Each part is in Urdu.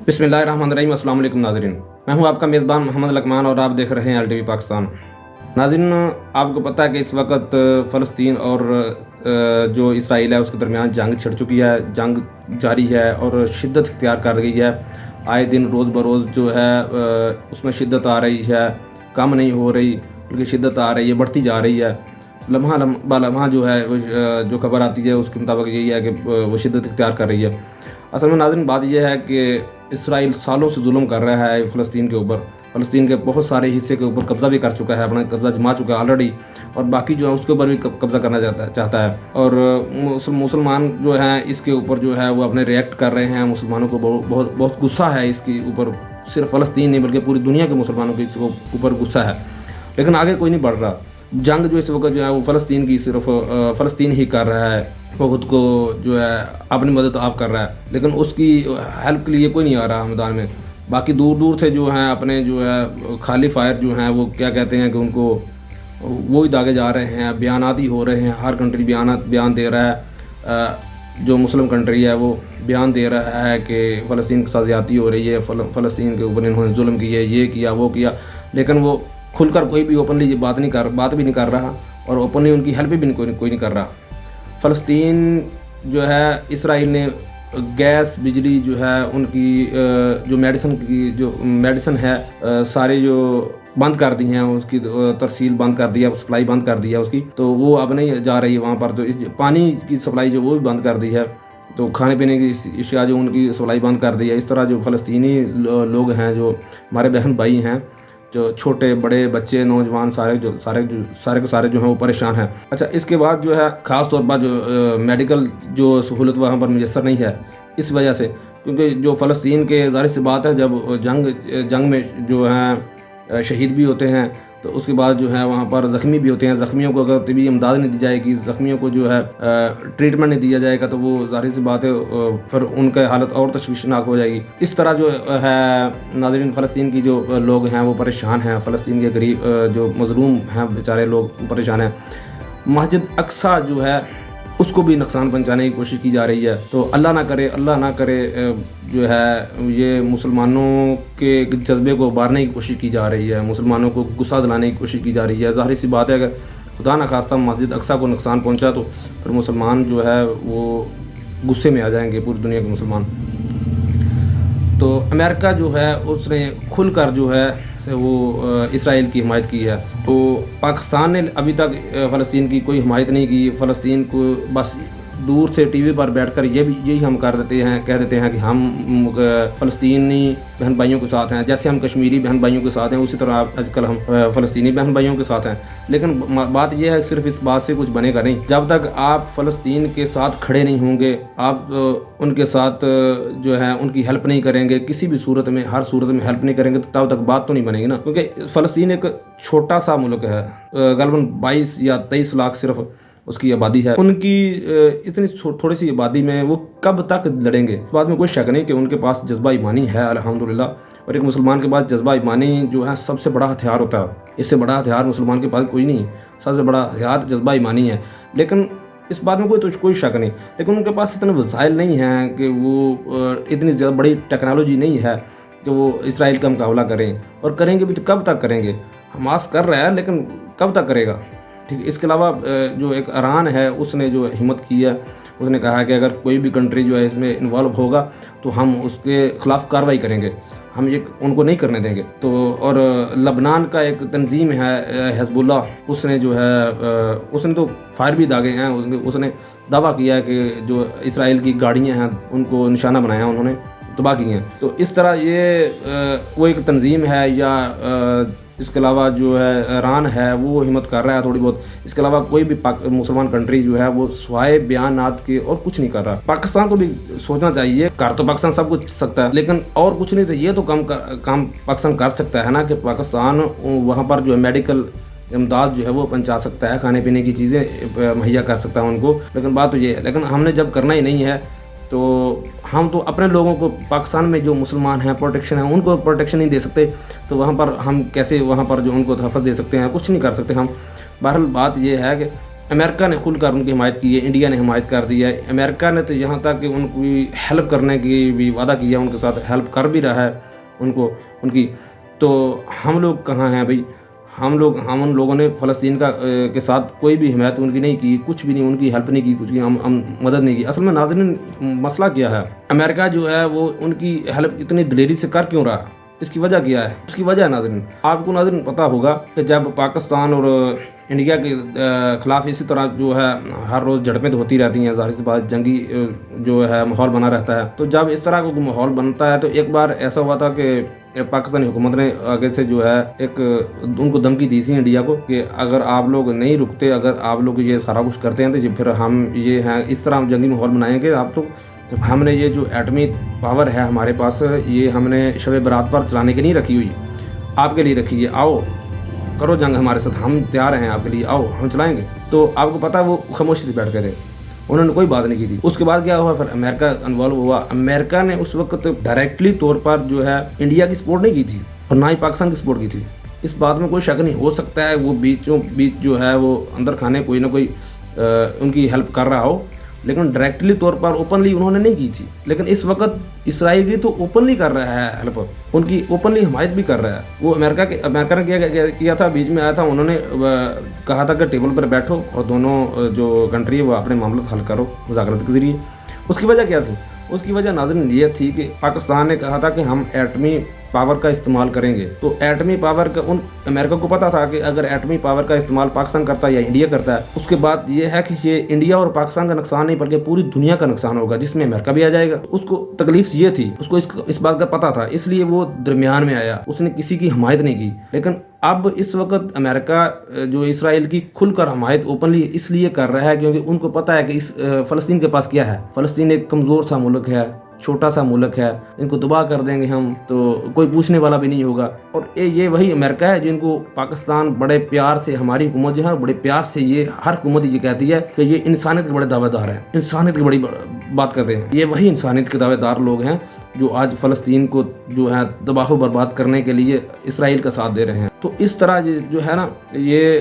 بسم اللہ الرحمن الرحیم۔ السلام علیکم ناظرین، میں ہوں آپ کا میزبان محمد لقمان اور آپ دیکھ رہے ہیں LTV پاکستان۔ ناظرین، آپ کو پتہ ہے کہ اس وقت فلسطین اور جو اسرائیل ہے اس کے درمیان جنگ چھڑ چکی ہے، جنگ جاری ہے اور شدت اختیار کر گئی ہے۔ آئے دن روز بروز جو ہے اس میں شدت آ رہی ہے، کم نہیں ہو رہی بلکہ شدت آ رہی ہے، بڑھتی جا رہی ہے۔ لمحہ لمحہ جو ہے جو خبر آتی ہے اس کے مطابق یہی ہے کہ وہ شدت اختیار کر رہی ہے۔ اصل میں ناظرین بات یہ ہے کہ اسرائیل سالوں سے ظلم کر رہا ہے فلسطین کے اوپر، فلسطین کے بہت سارے حصے کے اوپر قبضہ بھی کر چکا ہے، اپنا قبضہ جما چکا ہے آلریڈی، اور باقی جو ہے اس کے اوپر بھی قبضہ کرنا چاہتا ہے۔ اور مسلمان جو ہیں اس کے اوپر جو ہے وہ اپنے ریئیکٹ کر رہے ہیں۔ مسلمانوں کو بہت غصہ ہے اس کے اوپر، صرف فلسطین نہیں بلکہ پوری دنیا کے مسلمانوں کے اوپر غصہ ہے، لیکن آگے کوئی نہیں بڑھ رہا۔ جنگ جو اس وقت جو ہے وہ فلسطین کی صرف فلسطین ہی کر رہا ہے، وہ خود کو جو ہے اپنی مدد آپ کر رہا ہے، لیکن اس کی ہیلپ کے لیے کوئی نہیں آ رہا میدان میں۔ باقی دور دور سے جو ہیں اپنے جو ہے خالی فائر جو ہیں وہ کیا کہتے ہیں کہ ان کو وہی داغے جا رہے ہیں، بیانات ہی ہو رہے ہیں۔ ہر کنٹری بیان دے رہا ہے، جو مسلم کنٹری ہے وہ بیان دے رہا ہے کہ فلسطین کے ساتھ زیادتی ہو رہی ہے، فلسطین کے اوپر انہوں نے ظلم کیا، یہ کیا وہ کیا، لیکن وہ کھل کر کوئی بھی اوپنلی یہ بات بھی نہیں کر رہا، اور اوپنلی ان کی ہیلپ بھی کوئی نہیں کر رہا۔ فلسطین جو ہے اسرائیل نے گیس بجلی جو ہے ان کی جو میڈیسن ہے سارے جو بند کر دی ہیں، اس کی ترسیل بند کر دیا، سپلائی بند کر دیا اس کی، تو وہ اب نہیں جا رہی ہے وہاں پر۔ تو پانی کی سپلائی جو وہ بھی بند کر دی ہے، تو کھانے پینے کی اشیاء جو ان کی سپلائی بند کر دی ہے۔ اس طرح جو فلسطینی لوگ ہیں، جو ہمارے بہن بھائی ہیں، جو چھوٹے بڑے بچے نوجوان سارے کے سارے جو ہیں وہ پریشان ہیں۔ اچھا، اس کے بعد جو ہے خاص طور پر جو میڈیکل جو سہولت وہاں پر میسر نہیں ہے، اس وجہ سے، کیونکہ جو فلسطین کے ظاہر سی بات ہے جب جنگ میں جو ہیں شہید بھی ہوتے ہیں، تو اس کے بعد جو ہے وہاں پر زخمی بھی ہوتے ہیں۔ زخمیوں کو اگر طبی امداد نہیں دی جائے گی، زخمیوں کو جو ہے ٹریٹمنٹ نہیں دیا جائے گا، تو وہ ظاہر سی بات ہے پھر ان کا حالت اور تشویشناک ہو جائے گی۔ اس طرح جو ہے ناظرین فلسطین کی جو لوگ ہیں وہ پریشان ہیں، فلسطین کے غریب جو مظلوم ہیں بیچارے لوگ پریشان ہیں۔ مسجد اقصیٰ جو ہے اس کو بھی نقصان پہنچانے کی کوشش کی جا رہی ہے، تو اللہ نہ کرے جو ہے یہ مسلمانوں کے جذبے کو ابھارنے کی کوشش کی جا رہی ہے، مسلمانوں کو غصہ دلانے کی کوشش کی جا رہی ہے۔ ظاہر سی بات ہے اگر خدا نخواستہ مسجد اقصیٰ کو نقصان پہنچا تو پھر مسلمان جو ہے وہ غصے میں آ جائیں گے، پوری دنیا کے مسلمان۔ تو امریکہ جو ہے اس نے کھل کر جو ہے وہ اسرائیل کی حمایت کی ہے، تو پاکستان نے ابھی تک فلسطین کی کوئی حمایت نہیں کی۔ فلسطین کو بس دور سے ٹی وی پر بیٹھ کر یہی ہم کہہ دیتے ہیں کہ ہم فلسطینی بہن بھائیوں کے ساتھ ہیں، جیسے ہم کشمیری بہن بھائیوں کے ساتھ ہیں اسی طرح آج کل ہم فلسطینی بہن بھائیوں کے ساتھ ہیں۔ لیکن بات یہ ہے کہ صرف اس بات سے کچھ بنے گا نہیں، جب تک آپ فلسطین کے ساتھ کھڑے نہیں ہوں گے، آپ ان کے ساتھ جو ہے ان کی ہیلپ نہیں کریں گے، کسی بھی صورت میں ہر صورت میں ہیلپ نہیں کریں گے، تب تک بات تو نہیں بنے گی نا۔ کیونکہ فلسطین ایک چھوٹا سا ملک ہے، غالباً 22 یا 23 لاکھ صرف اس کی آبادی ہے۔ ان کی اتنی تھوڑی سی آبادی میں وہ کب تک لڑیں گے؟ اس بات میں کوئی شک نہیں کہ ان کے پاس جذبہ ایمانی ہے الحمدللہ، اور ایک مسلمان کے پاس جذبہ ایمانی جو ہے سب سے بڑا ہتھیار ہوتا ہے۔ اس سے بڑا ہتھیار مسلمان کے پاس کوئی نہیں، سب سے بڑا ہتھیار جذبہ ایمانی ہے۔ لیکن اس بات میں کوئی شک نہیں، لیکن ان کے پاس اتنے وسائل نہیں ہیں کہ وہ اتنی زیادہ بڑی ٹیکنالوجی نہیں ہے کہ وہ اسرائیل کا مقابلہ کریں، اور کریں گے بھی تو کب تک کریں گے؟ حماس کر رہا ہے لیکن کب تک کرے گا؟ ٹھیک ہے، اس کے علاوہ جو ایک ایران ہے اس نے جو ہمت کی ہے، اس نے کہا کہ اگر کوئی بھی کنٹری جو ہے اس میں انوالو ہوگا تو ہم اس کے خلاف کارروائی کریں گے، ہم ان کو نہیں کرنے دیں گے۔ تو اور لبنان کا ایک تنظیم ہے حزب اللہ، اس نے جو ہے اس نے تو فائر بھی داغے ہیں، اس نے دعویٰ کیا ہے کہ جو اسرائیل کی گاڑیاں ہیں ان کو نشانہ بنایا، انہوں نے تباہ کی ہیں۔ تو اس طرح یہ وہ ایک تنظیم ہے، یا اس کے علاوہ جو ہے ایران ہے وہ ہمت کر رہا ہے تھوڑی بہت۔ اس کے علاوہ کوئی بھی مسلمان کنٹری جو ہے وہ سوائے بیانات کے اور کچھ نہیں کر رہا۔ پاکستان کو بھی سوچنا چاہیے، کر تو پاکستان سب کچھ سکتا ہے لیکن اور کچھ نہیں، تو یہ تو کام پاکستان کر سکتا ہے نا، کہ پاکستان وہاں پر جو ہے میڈیکل امداد جو ہے وہ پہنچا سکتا ہے، کھانے پینے کی چیزیں مہیا کر سکتا ہے ان کو۔ لیکن بات تو یہ ہے، لیکن ہم نے جب کرنا ہی نہیں ہے تو ہم تو اپنے لوگوں کو پاکستان میں جو مسلمان ہیں پروٹیکشن ہیں ان کو پروٹیکشن نہیں دے سکتے، تو وہاں پر ہم کیسے وہاں پر جو ان کو تحفظ دے سکتے ہیں؟ کچھ نہیں کر سکتے ہم۔ بہرحال بات یہ ہے کہ امریکہ نے کھل کر ان کی حمایت کی ہے، انڈیا نے حمایت کر دی ہے۔ امریکہ نے تو یہاں تک کہ ان کی ہیلپ کرنے کی بھی وعدہ کیا، ان کے ساتھ ہیلپ کر بھی رہا ہے ان کی۔ تو ہم لوگ کہاں ہیں بھائی؟ ہم ان لوگوں نے فلسطین کے ساتھ کوئی بھی حمایت ان کی نہیں کی، کچھ بھی نہیں، ان کی ہیلپ نہیں کی، کچھ ہم مدد نہیں کی۔ اصل میں ناظرین مسئلہ کیا ہے؟ امریکہ جو ہے وہ ان کی ہیلپ اتنی دلیری سے کر کیوں رہا؟ اس کی وجہ کیا ہے؟ اس کی وجہ ہے ناظرین، آپ کو ناظرین پتہ ہوگا کہ جب پاکستان اور انڈیا کے خلاف اسی طرح جو ہے ہر روز جھڑپیں ہوتی رہتی ہیں، ظاہر سی بات جنگی جو ہے ماحول بنا رہتا ہے، تو جب اس طرح کا ماحول بنتا ہے تو ایک بار ایسا ہوا تھا کہ پاکستانی حکومت نے آگے سے جو ہے ان کو دھمکی دی تھی انڈیا کو کہ اگر آپ لوگ نہیں رکتے، اگر آپ لوگ یہ سارا کچھ کرتے ہیں تو پھر ہم یہ ہیں اس طرح جنگی ماحول بنائیں گے آپ لوگ، جب ہم نے یہ جو ایٹمی پاور ہے ہمارے پاس، یہ ہم نے شب برات پر چلانے کی نہیں رکھی ہوئی، آپ کے لیے رکھی ہے، آؤ کرو جنگ ہمارے ساتھ، ہم تیار ہیں آپ کے لیے، آؤ ہم چلائیں گے۔ تو آپ کو پتہ وہ خاموشی سے بیٹھ گئے، انہوں نے کوئی بات نہیں کی تھی۔ اس کے بعد کیا ہوا؟ پھر امریکہ انوالو ہوا۔ امریکہ نے اس وقت ڈائریکٹلی طور پر جو ہے انڈیا کی سپورٹ نہیں کی تھی اور نہ ہی پاکستان کی سپورٹ کی تھی، اس بات میں کوئی شک نہیں۔ ہو سکتا ہے وہ بیچ جو ہے وہ اندر کھانے کوئی نہ کوئی ان کی ہیلپ کر رہا ہو، لیکن ڈائریکٹلی طور پر اوپنلی انہوں نے نہیں کی تھی۔ لیکن اس وقت اسرائیل بھی تو اوپنلی کر رہا ہے ہیلپ، ان کی اوپنلی حمایت بھی کر رہا ہے۔ وہ امریکہ نے کیا تھا، بیچ میں آیا تھا، انہوں نے کہا تھا کہ ٹیبل پر بیٹھو اور دونوں جو کنٹری ہے وہ اپنے معاملات حل کرو مذاکرات کے ذریعے۔ اس کی وجہ کیا تھی؟ اس کی وجہ ناظرین یہ تھی کہ پاکستان نے کہا تھا کہ ہم ایٹمی پاور کا استعمال کریں گے، تو ایٹمی پاور کا امریکہ کو پتا تھا کہ اگر ایٹمی پاور کا استعمال پاکستان کرتا ہے یا انڈیا کرتا ہے، اس کے بعد یہ ہے کہ یہ انڈیا اور پاکستان کا نقصان نہیں بلکہ پوری دنیا کا نقصان ہوگا، جس میں امریکہ بھی آ جائے گا۔ اس کو تکلیف یہ تھی، اس کو اس بات کا پتا تھا، اس لیے وہ درمیان میں آیا، اس نے کسی کی حمایت نہیں کی۔ لیکن اب اس وقت امریکہ جو اسرائیل کی کھل کر حمایت اوپنلی اس لیے کر رہا ہے کیونکہ ان کو پتا ہے کہ فلسطین کے پاس کیا ہے۔ فلسطین ایک کمزور سا ملک ہے، چھوٹا سا ملک ہے، ان کو تباہ کر دیں گے ہم تو کوئی پوچھنے والا بھی نہیں ہوگا۔ اور یہ وہی امریکہ ہے جن کو پاکستان بڑے پیار سے، ہماری حکومت جو ہے بڑے پیار سے، یہ ہر حکومت یہ کہتی ہے کہ یہ انسانیت کے بڑے دعوے دار ہیں، انسانیت کی بڑی بات کرتے ہیں۔ یہ وہی انسانیت کے دعوے دار لوگ ہیں جو آج فلسطین کو جو ہے تباہ و برباد کرنے کے لیے اسرائیل کا ساتھ دے رہے ہیں۔ تو اس طرح جو ہے نا یہ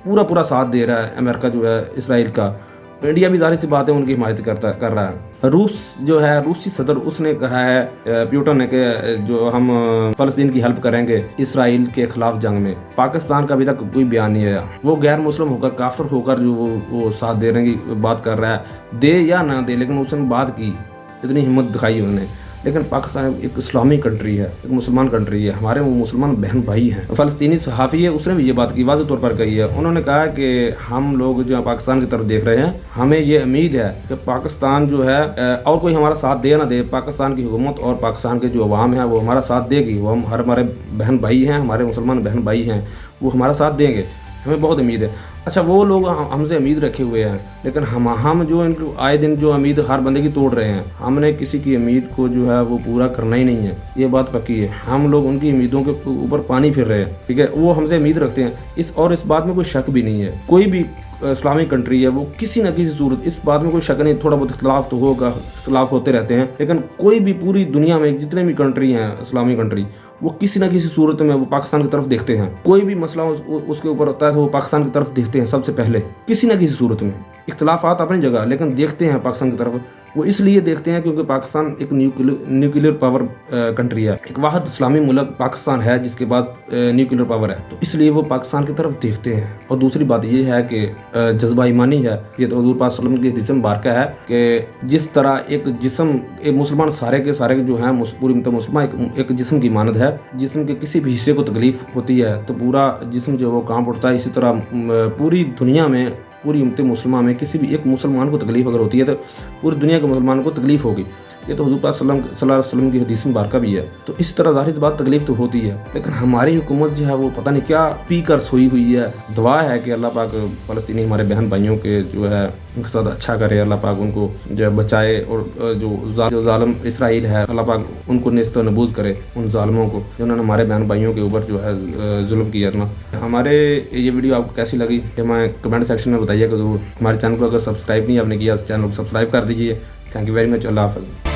پورا ساتھ دے رہا ہے امریکہ جو ہے اسرائیل کا۔ انڈیا بھی ظاہر سی بات ہے ان کی حمایت کر رہا ہے۔ روس جو ہے، روسی صدر، اس نے کہا ہے پیوٹن نے کہ جو ہم فلسطین کی ہیلپ کریں گے اسرائیل کے خلاف جنگ میں۔ پاکستان کا ابھی تک کوئی بیان نہیں آیا، وہ غیر مسلم ہو کر، کافر ہو کر جو وہ ساتھ دینے کی بات کر رہا ہے، دے یا نہ دے، لیکن اس نے بات کی، اتنی ہمت دکھائی انہوں نے۔ لیکن پاکستان ایک اسلامی کنٹری ہے، ایک مسلمان کنٹری ہے، ہمارے وہ مسلمان بہن بھائی ہیں۔ فلسطینی صحافی ہے، اس نے بھی یہ بات کی، واضح طور پر کہی ہے۔ انہوں نے کہا کہ ہم لوگ جو پاکستان کی طرف دیکھ رہے ہیں، ہمیں یہ امید ہے کہ پاکستان جو ہے اور کوئی ہمارا ساتھ دے نہ دے، پاکستان کی حکومت اور پاکستان کے جو عوام ہے وہ ہمارا ساتھ دے گی، وہ ہمارے بہن بھائی ہیں، ہمارے مسلمان بہن بھائی ہیں، وہ ہمارا ساتھ دیں گے، ہمیں بہت امید ہے۔ اچھا، وہ لوگ ہم سے امید رکھے ہوئے ہیں، لیکن ہم جو ان کو آئے دن جو امید ہر بندے کی توڑ رہے ہیں، ہم نے کسی کی امید کو جو ہے وہ پورا کرنا ہی نہیں ہے، یہ بات پکی ہے۔ ہم لوگ ان کی امیدوں کے اوپر پانی پھر رہے ہیں، ٹھیک ہے، وہ ہم سے امید رکھتے ہیں، اس بات میں کوئی شک بھی نہیں ہے۔ کوئی بھی اسلامی کنٹری ہے وہ کسی نہ کسی صورت، اس بات میں کوئی شک نہیں، تھوڑا بہت اختلاف تو ہوگا، اختلاف ہوتے رہتے ہیں، لیکن کوئی بھی پوری دنیا میں جتنے بھی کنٹری ہیں اسلامی کنٹری، وہ کسی نہ کسی صورت میں وہ پاکستان کی طرف دیکھتے ہیں۔ کوئی بھی مسئلہ اس کے اوپر ہوتا ہے تو وہ پاکستان کی طرف دیکھتے ہیں سب سے پہلے، کسی نہ کسی صورت میں۔ اختلافات اپنی جگہ، لیکن دیکھتے ہیں پاکستان کی طرف۔ وہ اس لیے دیکھتے ہیں کیونکہ پاکستان ایک نیوکلیئر پاور کنٹری ہے، ایک واحد اسلامی ملک پاکستان ہے جس کے بعد نیوکلیئر پاور ہے، تو اس لیے وہ پاکستان کی طرف دیکھتے ہیں۔ اور دوسری بات یہ ہے کہ جذبہ ایمانی ہے، یہ تو حضور پاک صلی اللہ علیہ وسلم کی حدیث مبارکہ ہے کہ جس طرح ایک جسم، ایک مسلمان سارے کے سارے جو ہیں پوری امت مسلمہ ایک جسم کی مانند ہے، جسم کے کسی بھی حصے کو تکلیف ہوتی ہے تو پورا جسم جو وہ کانپ اٹھتا ہے، اسی طرح پوری دنیا میں، پوری امت مسلمہ میں کسی بھی ایک مسلمان کو تکلیف اگر ہوتی ہے تو پوری دنیا کے مسلمانوں کو تکلیف ہوگی۔ یہ تو حضور پاک صلی اللہ علیہ وسلم کی حدیث مبارکہ بھی ہے۔ تو اس طرح ظاہر بات تکلیف تو ہوتی ہے، لیکن ہماری حکومت جو ہے وہ پتہ نہیں کیا پی کر سوئی ہوئی ہے۔ دعا ہے کہ اللہ پاک فلسطینی ہمارے بہن بھائیوں کے جو ہے ان کے ساتھ اچھا کرے، اللہ پاک ان کو جو ہے بچائے، اور جو ظالم اسرائیل ہے اللہ پاک ان کو نیست و نابود کرے، ان ظالموں کو جنہوں نے ہمارے بہن بھائیوں کے اوپر جو ہے ظلم کیا تھا۔ ہمارے یہ ویڈیو آپ کو کیسی لگی ہمیں کمنٹ سیکشن میں بتائیے گا ضرور۔ ہمارے چینل کو اگر سبسکرائب نہیں آپ نے کیا، چینل کو سبسکرائب کر دیجیے۔ تھینک یو ویری مچ، اللہ حافظ۔